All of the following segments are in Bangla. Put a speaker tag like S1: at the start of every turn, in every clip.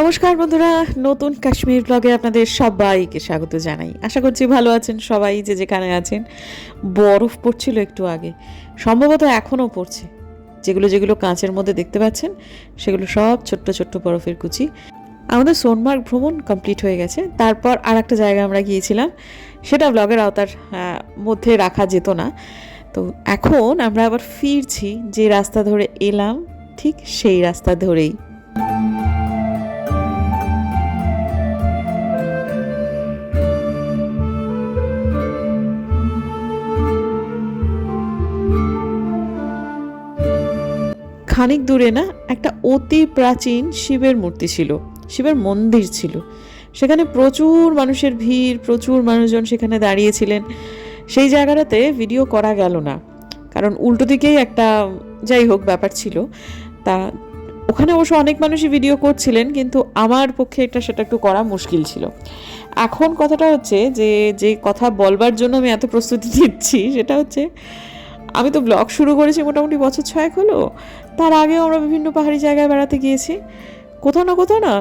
S1: নমস্কার বন্ধুরা, নতুন কাশ্মীর ব্লগে আপনাদের সবাইকে স্বাগত জানাই। আশা করছি ভালো আছেন সবাই, যে যেখানে আছেন। বরফ পড়ছিল একটু আগে, সম্ভবত এখনও পড়ছে। যেগুলো যেগুলো কাঁচের মধ্যে দেখতে পাচ্ছেন সেগুলো সব ছোট্ট ছোট্ট বরফের কুচি। আমাদের সোনমার্গ ভ্রমণ কমপ্লিট হয়ে গেছে। তারপর আর একটা জায়গায় আমরা গিয়েছিলাম, সেটা ব্লগের আওতার মধ্যে রাখা যেত না। তো এখন আমরা আবার ফিরছি, যে রাস্তা ধরে এলাম ঠিক সেই রাস্তা ধরেই। খানিক দূরে না একটা অতি প্রাচীন শিবের মূর্তি ছিল, শিবের মন্দির ছিল। সেখানে প্রচুর মানুষের ভিড়, প্রচুর মানুষজন সেখানে দাঁড়িয়েছিলেন। সেই জায়গাটাতে ভিডিও করা গেল না, কারণ উল্টো দিকেই একটা যাই হোক ব্যাপার ছিল। তা ওখানে অবশ্য অনেক মানুষই ভিডিও করছিলেন, কিন্তু আমার পক্ষে সেটা একটু করা মুশকিল ছিল। এখন কথাটা হচ্ছে যে যে কথা বলবার জন্য আমি এত প্রস্তুতি নিচ্ছি, সেটা হচ্ছে আমি তো ব্লগ শুরু করেছি মোটামুটি বছর 6 হলো। তার আগেও আমরা বিভিন্ন পাহাড়ি জায়গায় বেড়াতে গিয়েছি। কোথাও না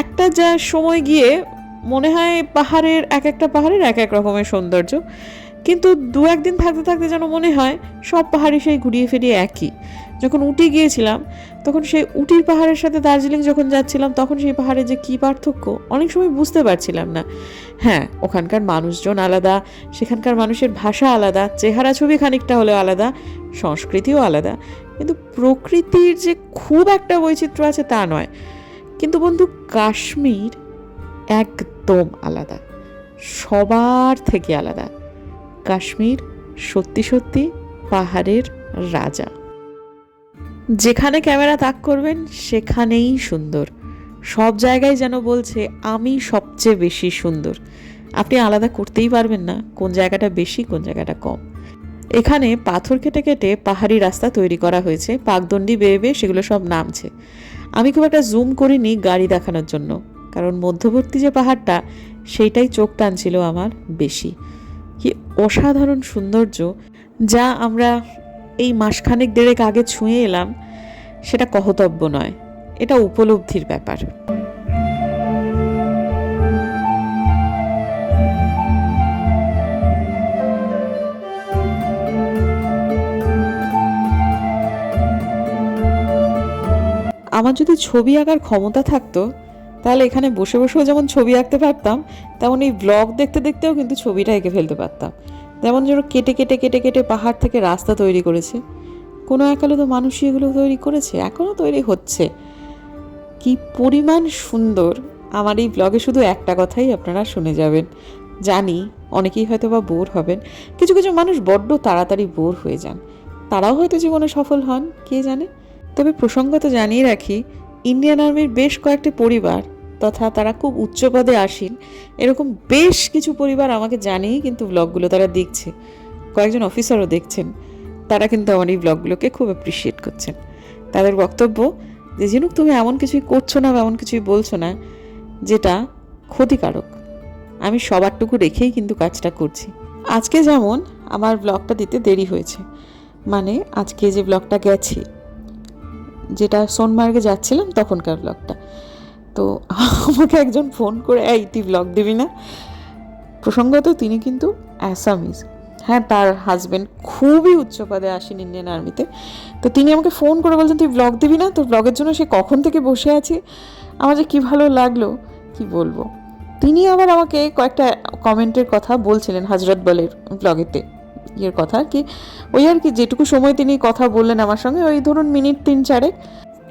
S1: একটা যা সময় গিয়ে মনে হয় পাহাড়ের এক একটা পাহাড়ের এক এক রকমের সৌন্দর্য, কিন্তু দু একদিন থাকতে থাকতে যেন মনে হয় সব পাহাড়ই সেই ঘুরিয়ে ফিরিয়ে একই। যখন উটি গিয়েছিলাম তখন সেই উটির পাহাড়ের সাথে দার্জিলিং যখন যাচ্ছিলাম, তখন সেই পাহাড়ে যে কী পার্থক্য অনেক সময় বুঝতে পারছিলাম না। হ্যাঁ, ওখানকার মানুষজন আলাদা, সেখানকার মানুষের ভাষা আলাদা, চেহারা ছবি খানিকটা হলেও আলাদা, সংস্কৃতিও আলাদা, কিন্তু প্রকৃতির যে খুব একটা বৈচিত্র্য আছে তা নয়। কিন্তু বন্ধু, কাশ্মীর একদম আলাদা, সবার থেকে আলাদা। কাশ্মীর সত্যি সত্যি পাহাড়ের রাজা। যেখানে ক্যামেরা তাক করবেন সেখানেই সুন্দর, সব জায়গায় যেন বলছে আমি সবচেয়ে বেশি সুন্দর। আপনি আলাদা করতেই পারবেন না কোন জায়গাটা বেশি কোন জায়গাটা কম। এখানে পাথর কেটে কেটে পাহাড়ি রাস্তা তৈরি করা হয়েছে, পাকদণ্ডি বেয়ে বেয়ে সেগুলো সব নামছে। আমি খুব একটা জুম করিনি গাড়ি দেখানোর জন্য, কারণ মধ্যবর্তী যে পাহাড়টা সেইটাই চোখ টানছিল আমার বেশি। কি অসাধারণ সৌন্দর্য, যা আমরা এই মাসখানেক দেড়েক আগে ছুঁয়ে এলাম, সেটা কহতব্য নয়, এটা উপলব্ধির ব্যাপার। আমার যদি ছবি আঁকার ক্ষমতা থাকতো, তাহলে এখানে বসে বসেও যেমন ছবি আঁকতে পারতাম, তেমন এই ব্লগ দেখতে দেখতেও কিন্তু ছবিটা এঁকে ফেলতে পারতাম। যেমন যেন কেটে কেটে কেটে কেটে পাহাড় থেকে রাস্তা তৈরি করেছে। কোনো একালে তো মানুষই এগুলো তৈরি করেছে, এখনও তৈরি হচ্ছে। কি পরিমাণ সুন্দর! আমার এই ব্লগে শুধু একটা কথাই আপনারা শুনে যাবেন। জানি অনেকেই হয়তো বা বোর হবেন, কিছু কিছু মানুষ বড্ড তাড়াতাড়ি বোর হয়ে যান, তারাও হয়তো জীবনে সফল হন, কে জানে। তবে প্রসঙ্গত জানিয়ে রাখি, ইন্ডিয়ান আর্মির বেশ কয়েকটি পরিবার তথা তারা খুব উচ্চ পদে আসীন, এরকম বেশ কিছু পরিবার আমাকে জানিয়ে কিন্তু ব্লগগুলো তারা দেখছে। কয়েকজন অফিসারও দেখছেন, তারা কিন্তু আমার এই ব্লগগুলোকে খুব অ্যাপ্রিসিয়েট করছেন। তাদের বক্তব্য যে ঝিনুক, তুমি এমন কিছুই করছো না বা এমন কিছুই বলছো না যেটা ক্ষতিকারক। আমি সবারটুকু রেখেই কিন্তু কাজটা করছি। আজকে যেমন আমার ব্লগটা দিতে দেরি হয়েছে, মানে আজকে যে ব্লগটা গেছে, যেটা সোনমার্গে যাচ্ছিলাম তখনকার ব্লগটা, তো আমাকে একজন ফোন করে, এই তুই ব্লগ দিবি না? প্রসঙ্গত তিনি কিন্তু অ্যাসামিজ। হ্যাঁ, তার হাজব্যান্ড খুবই উচ্চ পদে আসেন ইন্ডিয়ান আর্মিতে। তো তিনি আমাকে ফোন করে বলছেন, তুই ব্লগ দিবি না? তোর ব্লগের জন্য সে কখন থেকে বসে আছি। আমার যে কী ভালো লাগলো কি বলবো। তিনি আবার আমাকে কয়েকটা কমেন্টের কথা বলছিলেন হজরত বলের ব্লগেতে, ইয়ের কথা আর কি, ওই আর কি যেটুকু সময় তিনি কথা বললেন আমার সঙ্গে, ওই ধরুন মিনিট 3-4,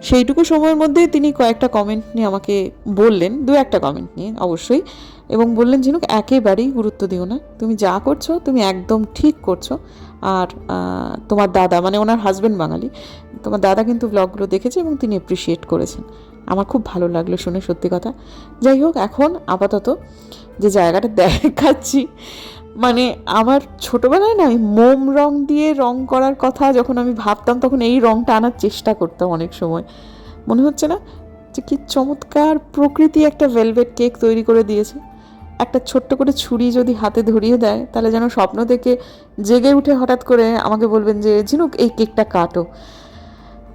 S1: সেইটুকু সময়ের মধ্যে তিনি কয়েকটা কমেন্ট নিয়ে আমাকে বললেন, 2-1টা কমেন্ট নিয়ে অবশ্যই, এবং বললেন, ঝিনুক একেবারেই গুরুত্ব দিও না, তুমি যা করছো তুমি একদম ঠিক করছো। আর তোমার দাদা, মানে ওনার হাজব্যান্ড বাঙালি, তোমার দাদা কিন্তু ব্লগগুলো দেখেছে এবং তিনি অ্যাপ্রিসিয়েট করেছেন। আমার খুব ভালো লাগলো শুনে, সত্যি কথা। যাই হোক, এখন আপাতত যে জায়গাটা দেখাচ্ছি, মানে আমার ছোটোবেলায় না আমি মোম রং দিয়ে রং করার কথা যখন আমি ভাবতাম, তখন এই রংটা আনার চেষ্টা করতাম অনেক সময়। মনে হচ্ছে না যে কি চমৎকার প্রকৃতি একটা ভেলভেট কেক তৈরি করে দিয়েছে। একটা ছোট্ট করে ছুরি যদি হাতে ধরিয়ে দেয়, তাহলে যেন স্বপ্ন থেকে জেগে উঠে হঠাৎ করে আমাকে বলবেন যে ঝিনুক এই কেকটা কাটো।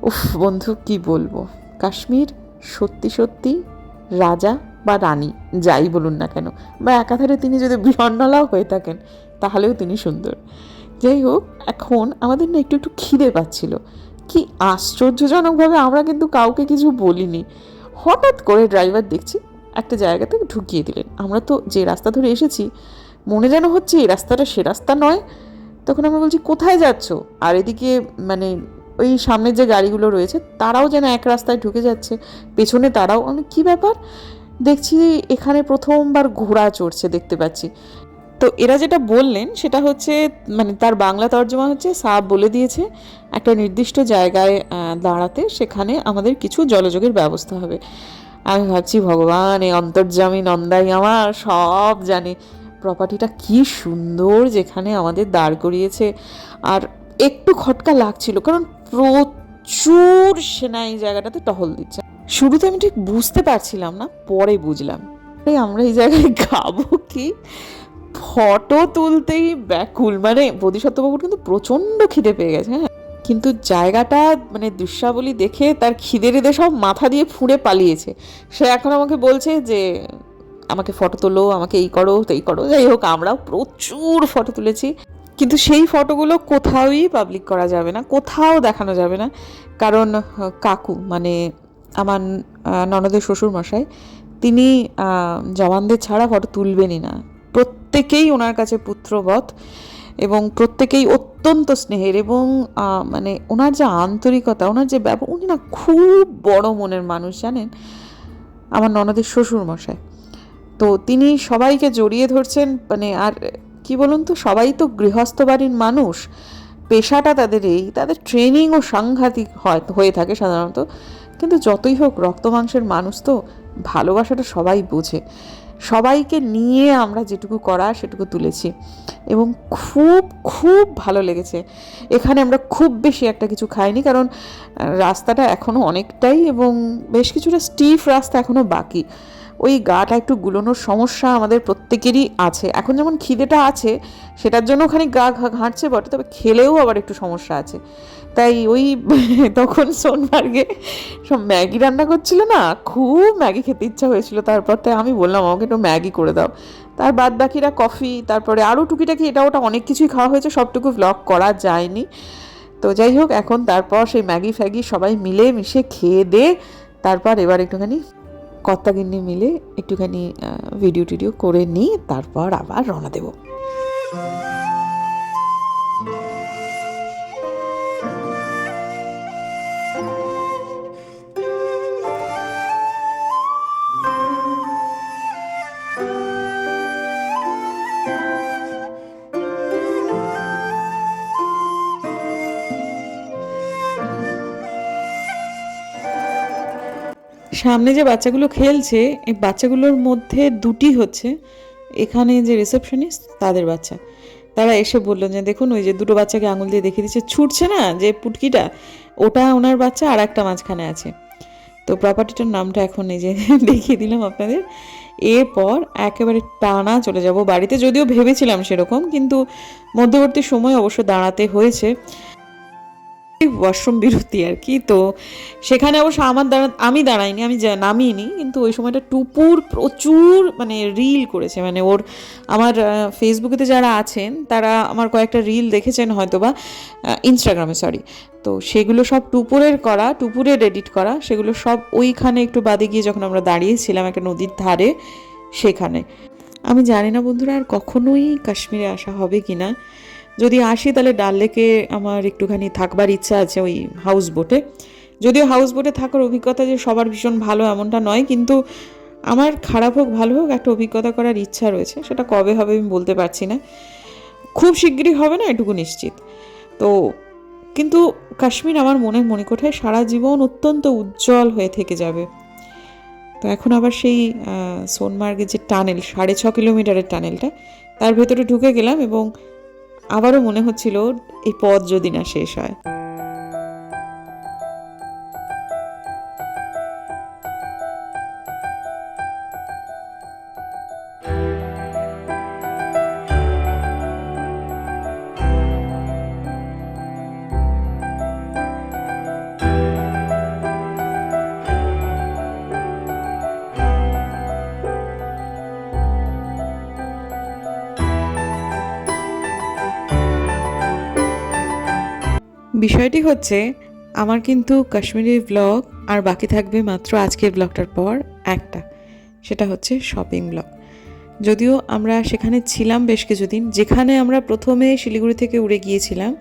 S1: উফ বন্ধু, কি বলবো, কাশ্মীর সত্যি সত্যি রাজা বা রানী যাই বলুন না কেন, বা একাধারে তিনি যদি বৃহন্নলাও হয়ে থাকেন তাহলেও তিনি সুন্দর। যাই হোক, এখন আমাদের না একটু একটু খিদে পাচ্ছিল। কি আশ্চর্যজনকভাবে আমরা কিন্তু কাউকে কিছু বলিনি, হঠাৎ করে ড্রাইভার দেখছি একটা জায়গাতে ঢুকিয়ে দিলেন। আমরা তো যে রাস্তা ধরে এসেছি মনে যেন হচ্ছে এই রাস্তাটা সে রাস্তা নয়। তখন আমরা বলছি কোথায় যাচ্ছ, আর এদিকে মানে ওই সামনের যে গাড়িগুলো রয়েছে তারাও যেন এক রাস্তায় ঢুকে যাচ্ছে, পেছনে তারাও। অনেক কী ব্যাপার, দেখছি এখানে প্রথমবার ঘোড়া চড়ছে দেখতে পাচ্ছি। তো এরা যেটা বললেন সেটা হচ্ছে, মানে তার বাংলা তর্জমা হচ্ছে, সাপ বলে দিয়েছে একটা নির্দিষ্ট জায়গায় দাঁড়াতে, সেখানে আমাদের কিছু জলযোগের ব্যবস্থা হবে। আমি ভাবছি ভগবান, এই অন্তর্যামী নন্দাই আমার সব জানে, প্রপার্টিটা কি সুন্দর যেখানে আমাদের দাঁড় করিয়েছে। আর একটু খটকা লাগছিল কারণ প্রচুর সেনা এই জায়গাটাতে টহল দিচ্ছে। শুরুতে আমি ঠিক বুঝতে পারছিলাম না, পরে বুঝলাম আমরা এই জায়গায় খাবো কি। ফটো তুলতেই ব্যাকুল, মানে বোধিসত্ত্ববাবুর কিন্তু প্রচণ্ড খিদে পেয়ে গেছে। হ্যাঁ, কিন্তু জায়গাটা মানে দৃশ্যাবলী দেখে তার খিদে রেদে সব মাথা দিয়ে ফুঁড়ে পালিয়েছে। সে এখন আমাকে বলছে যে আমাকে ফটো তোলো, আমাকে এই করো এই করো। যাই হোক, আমরাও প্রচুর ফটো তুলেছি, কিন্তু সেই ফটোগুলো কোথাওই পাবলিক করা যাবে না, কোথাও দেখানো যাবে না। কারণ কাকু মানে আমার ননদের শ্বশুরমশাই, তিনি জওয়ানদের ছাড়া ফটো তুলবেনই না। প্রত্যেকেই ওনার কাছে পুত্রবৎ এবং প্রত্যেকেই অত্যন্ত স্নেহের, এবং মানে ওনার যে আন্তরিকতা, ওনার যে ব্যবহার, উনি না খুব বড় মনের মানুষ জানেন, আমার ননদের শ্বশুরমশাই। তো তিনি সবাইকে জড়িয়ে ধরছেন, মানে আর কি বলুন তো, সবাই তো গৃহস্থ বাড়ির মানুষ, পেশাটা তাদের এই, তাদের ট্রেনিংও সাংঘাতিক হয়ে থাকে সাধারণত। কিন্তু যতই হোক রক্ত মাংসের মানুষ তো, ভালোবাসাটা সবাই বোঝে। সবাইকে নিয়ে আমরা যেটুকু করা সেটুকু তুলেছি এবং খুব খুব ভালো লেগেছে। এখানে আমরা খুব বেশি একটা কিছু খাইনি, কারণ রাস্তাটা এখনও অনেকটাই এবং বেশ কিছুটা স্টিফ রাস্তা এখনও বাকি। ওই গাটা একটু গুলোনোর সমস্যা আমাদের প্রত্যেকেরই আছে। এখন যেমন খিদেটা আছে সেটার জন্য খানিক গা ঘাঁটছে বটে, তবে খেলেও আবার একটু সমস্যা আছে। তাই ওই তখন সোনমার্গে সব ম্যাগি রান্না করছিল না, খুব ম্যাগি খেতে ইচ্ছা হয়েছিল। তারপর তাই আমি বললাম আমাকে একটু ম্যাগি করে দাও। তার বাদ বাকিরা কফি, তারপরে আরও টুকিটাকি এটা ওটা অনেক কিছুই খাওয়া হয়েছে, সবটুকু ভ্লগ করা যায়নি। তো যাই হোক, এখন তারপর সেই ম্যাগি ফ্যাগি সবাই মিলে মিশে খেয়ে দে, তারপর এবার একটুখানি কর্তাগিন্নি মিলে একটুখানি ভিডিও টিডিও করে নিই, তারপর আবার রওনা দেবো। সামনে যে বাচ্চাগুলো খেলছে, এই বাচ্চাগুলোর মধ্যে দুটি হচ্ছে এখানে যে রিসেপশনিস্ট তাদের বাচ্চা। তারা এসে বললেন যে দেখুন ওই যে দুটো বাচ্চাকে আঙুল দিয়ে দেখিয়ে দিচ্ছে, ছুটছে না যে পুটকিটা, ওটা ওনার বাচ্চা, আর একটা মাঝখানে আছে। তো প্রপার্টিটার নামটা এখন এই যে দেখিয়ে দিলাম আপনাদের। এরপর একেবারে টানা চলে যাব বাড়িতে, যদিও ভেবেছিলাম সেরকম, কিন্তু মধ্যবর্তী সময় অবশ্য দাঁড়াতে হয়েছে, ওয়াশরুম বিরতি আর কি। তো সেখানে অবশ্য আমি দাঁড়াইনি, আমি নামিনি, কিন্তু ওই সময়টা টুপুর প্রচুর মানে রিল করেছে। মানে ওর আমার ফেসবুকেতে যারা আছেন তারা আমার কয়েকটা রিল দেখেছেন হয়তো বা, ইনস্টাগ্রামে সরি। তো সেগুলো সব টুপুরের করা, টুপুরের এডিট করা, সেগুলো সব ওইখানে একটু বাদে গিয়ে যখন আমরা দাঁড়িয়েছিলাম একটা নদীর ধারে, সেখানে। আমি জানি না বন্ধুরা আর কখনোই কাশ্মীরে আসা হবে কি না। যদি আসি তাহলে ডাল লেকে আমার একটুখানি থাকবার ইচ্ছা আছে ওই হাউস বোটে। যদিও হাউস বোটে থাকার অভিজ্ঞতা যে সবার ভীষণ ভালো এমনটা নয়, কিন্তু আমার খারাপ হোক ভালো হোক একটা অভিজ্ঞতা করার ইচ্ছা রয়েছে। সেটা কবে হবে আমি বলতে পারছি না, খুব শিগগিরই হবে না এটুকু নিশ্চিত। তো কিন্তু কাশ্মীর আমার মনের মণিকোঠায় সারা জীবন অত্যন্ত উজ্জ্বল হয়ে থেকে যাবে। তো এখন আবার সেই সোনমার্গের যে টানেল, 6.5 কিলোমিটারের টানেলটা, তার ভেতরে ঢুকে গেলাম এবং আবারও মনে হচ্ছিল এই পথ যদি না শেষ হয়। বিষয়টি হচ্ছে আমার কিন্তু কাশ্মীরি ব্লগ আর বাকি থাকবে মাত্র আজকের ব্লগটার পর একটা, সেটা হচ্ছে শপিং ব্লগ। যদিও আমরা সেখানে ছিলাম বেশ কিছুদিন, যেখানে আমরা প্রথমে শিলিগুড়ি থেকে উড়ে গিয়েছিলাম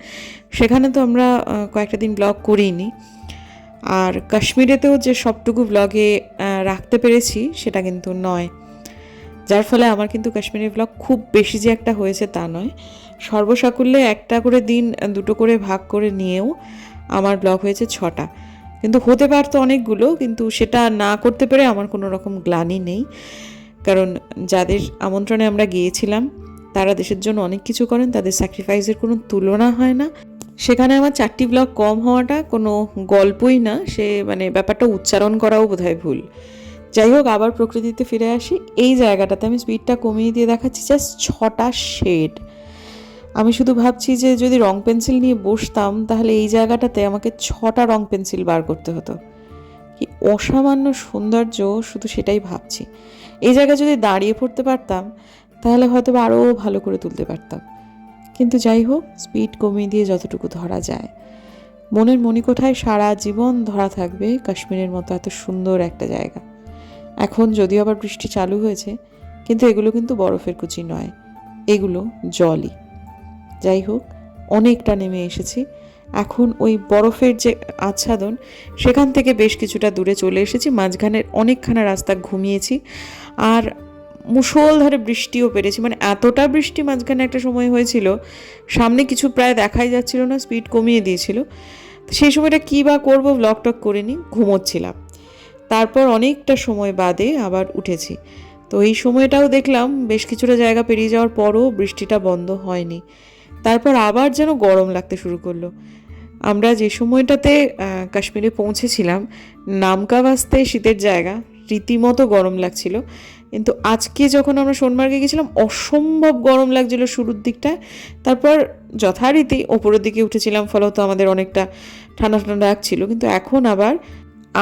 S1: সেখানে তো আমরা কয়েকটা দিন ব্লগ করিনি। আর কাশ্মীরেতেও যে সবটুকু ব্লগে রাখতে পেরেছি সেটা কিন্তু নয়, যার ফলে আমার কিন্তু কাশ্মীরি ব্লগ খুব বেশি যে একটা হয়েছে তা নয়। সর্বসাকুল্যে একটা করে দিন দুটো করে ভাগ করে নিয়েও আমার ব্লগ হয়েছে 6টা, কিন্তু হতে পারতো অনেকগুলো, কিন্তু সেটা না করতে পেরে আমার কোনো রকম গ্লানি নেই। কারণ যাদের আমন্ত্রণে আমরা গিয়েছিলাম তারা দেশের জন্য অনেক কিছু করেন, তাদের স্যাক্রিফাইসের কোনো তুলনা হয় না। সেখানে আমার 4টি ব্লগ কম হওয়াটা কোনো গল্পই না, সে মানে ব্যাপারটা উচ্চারণ করাও বোধহয় ভুল। যাই হোক, আবার প্রকৃতিতে ফিরে আসি। এই জায়গাটাতে আমি স্পিডটা কমিয়ে দিয়ে দেখাচ্ছি জাস্ট 6টা শেড। আমি শুধু ভাবছি যে যদি রং পেন্সিল নিয়ে বসতাম তাহলে এই জায়গাটাতে আমাকে 6টা রং পেন্সিল বার করতে হতো। কি অসামান্য সৌন্দর্য, শুধু সেটাই ভাবছি। এই জায়গায় যদি দাঁড়িয়ে পড়তে পারতাম তাহলে হয়তো আরও ভালো করে তুলতে পারতাম। কিন্তু যাই হোক, স্পিড কমিয়ে দিয়ে যতটুকু ধরা যায়। মনের মণিকোঠায় সারা জীবন ধরা থাকবে কাশ্মীরের মতো এত সুন্দর একটা জায়গা। এখন যদিও আবার বৃষ্টি চালু হয়েছে, কিন্তু এগুলো কিন্তু বরফের কুচি নয়, এগুলো জলই। যাই হোক, অনেকটা নেমে এসেছি। এখন ওই বরফের যে আচ্ছাদন সেখান থেকে বেশ কিছুটা দূরে চলে এসেছি। মাঝখানের অনেকখানা রাস্তা ঘুমিয়েছি, আর মুষলধারে বৃষ্টিও পেরেছি। মানে এতটা বৃষ্টি মাঝখানে একটা সময় হয়েছিল, সামনে কিছু প্রায় দেখাই যাচ্ছিল না, স্পিড কমিয়ে দিয়েছিল। সেই সময়টা কী বা করবো, ব্লগ টক করিনি, ঘুমোচ্ছিলাম। তারপর অনেকটা সময় বাদে আবার উঠেছি। তো এই সময়টাও দেখলাম বেশ কিছুটা জায়গা পেরিয়ে যাওয়ার পরও বৃষ্টিটা বন্ধ হয়নি। তারপর আবার যেন গরম লাগতে শুরু করলো। আমরা যে সময়টাতে কাশ্মীরে পৌঁছেছিলাম, নামকা বাস্তে শীতের জায়গা, রীতিমতো গরম লাগছিল। কিন্তু আজকে যখন আমরা সোনমার্গে গেছিলাম অসম্ভব গরম লাগছিল শুরুর দিকটা। তারপর যথারীতি ওপরের দিকে উঠেছিলাম, ফলত আমাদের অনেকটা ঠান্ডা ঠান্ডা লাগছিল। কিন্তু এখন আবার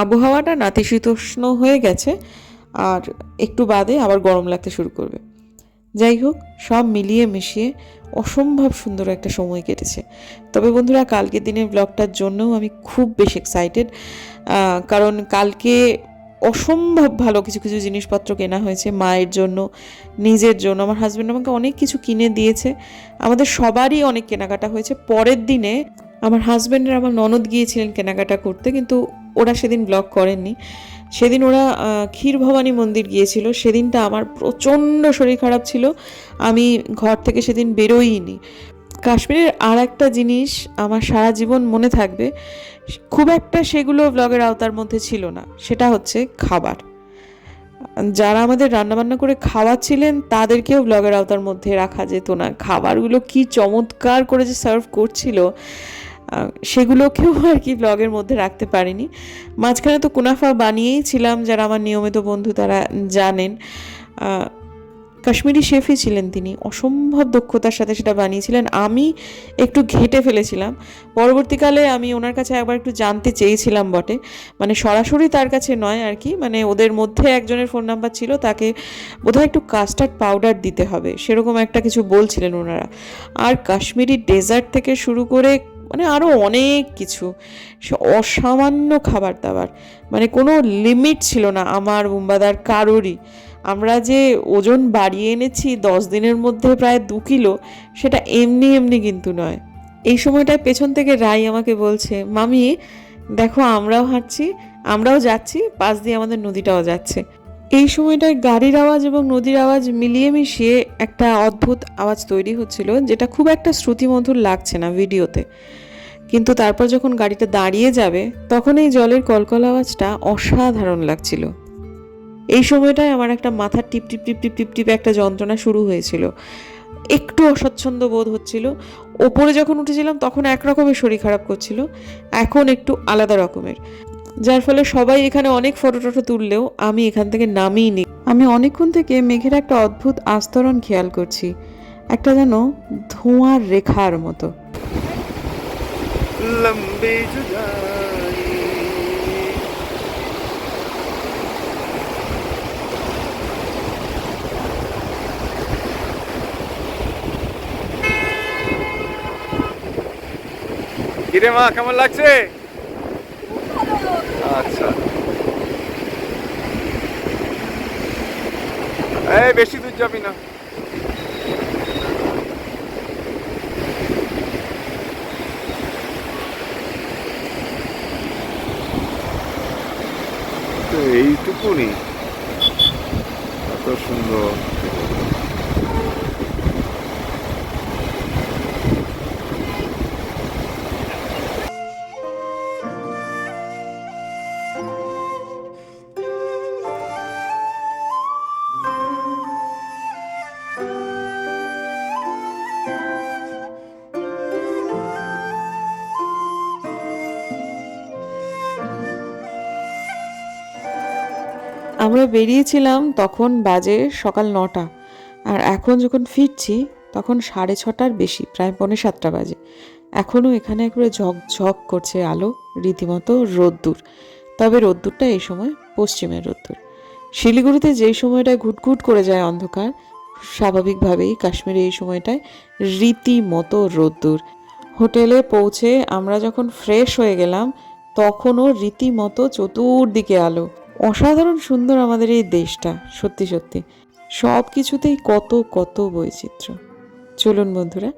S1: আবহাওয়াটা নাতিশীতোষ্ণ হয়ে গেছে, আর একটু বাদে আবার গরম লাগতে শুরু করবে। যাই হোক, সব মিলিয়ে মিশিয়ে অসম্ভব সুন্দর একটা সময় কেটেছে। তবে বন্ধুরা, কালকের দিনের ব্লগটার জন্যও আমি খুব বেশি এক্সাইটেড, কারণ কালকে অসম্ভব ভালো কিছু কিছু জিনিসপত্র কেনা হয়েছে মায়ের জন্য, নিজের জন্য। আমার হাজব্যান্ড আমাকে অনেক কিছু কিনে দিয়েছে, আমাদের সবারই অনেক কেনাকাটা হয়েছে। পরের দিনে আমার হাজব্যান্ডের আমার ননদ গিয়েছিলেন কেনাকাটা করতে, কিন্তু ওরা সেদিন ব্লগ করেননি। সেদিন ওরা ক্ষীর ভবানী মন্দির গিয়েছিল। সেদিনটা আমার প্রচণ্ড শরীর খারাপ ছিল, আমি ঘর থেকে সেদিন বেরোইনি। কাশ্মীরের আর একটা জিনিস আমার সারা জীবন মনে থাকবে, খুব একটা সেগুলো ব্লগের আওতার মধ্যে ছিল না, সেটা হচ্ছে খাবার। যারা আমাদের রান্নাবান্না করে খাওয়াচ্ছিলেন তাদেরকেও ব্লগের আওতার মধ্যে রাখা যেত না। খাবারগুলো কি চমৎকার করে যে সার্ভ করছিল, সেগুলোকেও আর কি ব্লগের মধ্যে রাখতে পারিনি। মাঝখানে তো কুনাফা বানিয়েই ছিলাম, যারা আমার নিয়মিত বন্ধু তারা জানেন। কাশ্মীরি শেফই ছিলেন তিনি, অসম্ভব দক্ষতার সাথে সেটা বানিয়েছিলেন। আমি একটু ঘেঁটে ফেলেছিলাম। পরবর্তীকালে আমি ওনার কাছে একবার একটু জানতে চেয়েছিলাম বটে, মানে সরাসরি তার কাছে নয় আর কি, মানে ওদের মধ্যে একজনের ফোন নাম্বার ছিল, তাকে বোধহয় একটু কাস্টার্ড পাউডার দিতে হবে সেরকম একটা কিছু বলছিলেন ওনারা। আর কাশ্মীরি ডেজার্ট থেকে শুরু করে মানে আরও অনেক কিছু, অসামান্য খাবার দাবার, মানে কোনো লিমিট ছিল না আমার বুম্বাদার কারোরই। আমরা যে ওজন বাড়িয়ে এনেছি 10 দিনের মধ্যে প্রায় 2 কিলো, সেটা এমনি এমনি কিন্তু নয়। এই সময়টায় পেছন থেকে রাই আমাকে বলছে, মামি দেখো আমরাও হাঁটছি, আমরাও যাচ্ছি, পাশ দিয়ে আমাদের নদীটাও যাচ্ছে। এই সময়টায় গাড়ির আওয়াজ এবং নদীর আওয়াজ মিলিয়ে মিশিয়ে একটা অদ্ভুত আওয়াজ তৈরি হচ্ছিল, যেটা খুব একটা শ্রুতিমধুর লাগছে না ভিডিওতে। কিন্তু তারপর যখন গাড়িটা দাঁড়িয়ে যাবে তখন এই জলের কলকল আওয়াজটা অসাধারণ লাগছিল। এই সময়টায় আমার একটা মাথার টিপ টিপ টিপ টিপ টিপ টিপ একটা যন্ত্রণা শুরু হয়েছিল, একটু অস্বচ্ছন্দ বোধ হচ্ছিল। ওপরে যখন উঠেছিলাম তখন একরকমের শরীর খারাপ করছিল, এখন একটু আলাদা রকমের, যার ফলে সবাই এখানে অনেক ফটো টটো তুললেও আমি এখান থেকে নামিই নি। আমি অনেকক্ষণ থেকে মেঘের একটা অদ্ভুত আস্তরণ খেয়াল করছি, একটা যেন ধোঁয়ার রেখার মতো। লম্বে জুদাই
S2: কিরে মা, কেমন লাগছে? আচ্ছা, এই বেশি দূর যাবি না। তো এইটুকুনি এত সুন্দর।
S1: আমরা বেরিয়েছিলাম তখন বাজে সকাল 9টা, আর এখন যখন ফিরছি তখন 6:30টার বেশি, প্রায় 6:45 বাজে। এখনও এখানে একবারে ঝকঝক করছে আলো, রীতিমতো রোদ্দুর। তবে রোদ্দুরটা এই সময় পশ্চিমের রোদ্দুর। শিলিগুড়িতে যেই সময়টায় ঘুটঘুট করে যায় অন্ধকার, স্বাভাবিকভাবেই কাশ্মীরে এই সময়টায় রীতিমতো রোদ্দুর। হোটেলে পৌঁছে আমরা যখন ফ্রেশ হয়ে গেলাম তখনও রীতিমতো চতুর্দিকে আলো। অসাধারণ সুন্দর আমাদের এই দেশটা, সত্যি সত্যি সব কিছুতেই কত কত বৈচিত্র্য। চলুন বন্ধুরা,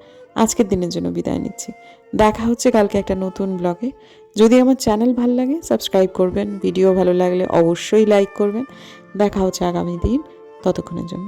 S1: আজকের দিনের জন্য বিদায় নিচ্ছি। দেখা হচ্ছে কালকে একটা নতুন ব্লগে। যদি আমার চ্যানেল ভালো লাগে সাবস্ক্রাইব করবেন, ভিডিও ভালো লাগলে অবশ্যই লাইক করবেন। দেখা হচ্ছে আগামী দিন, ততক্ষণের জন্য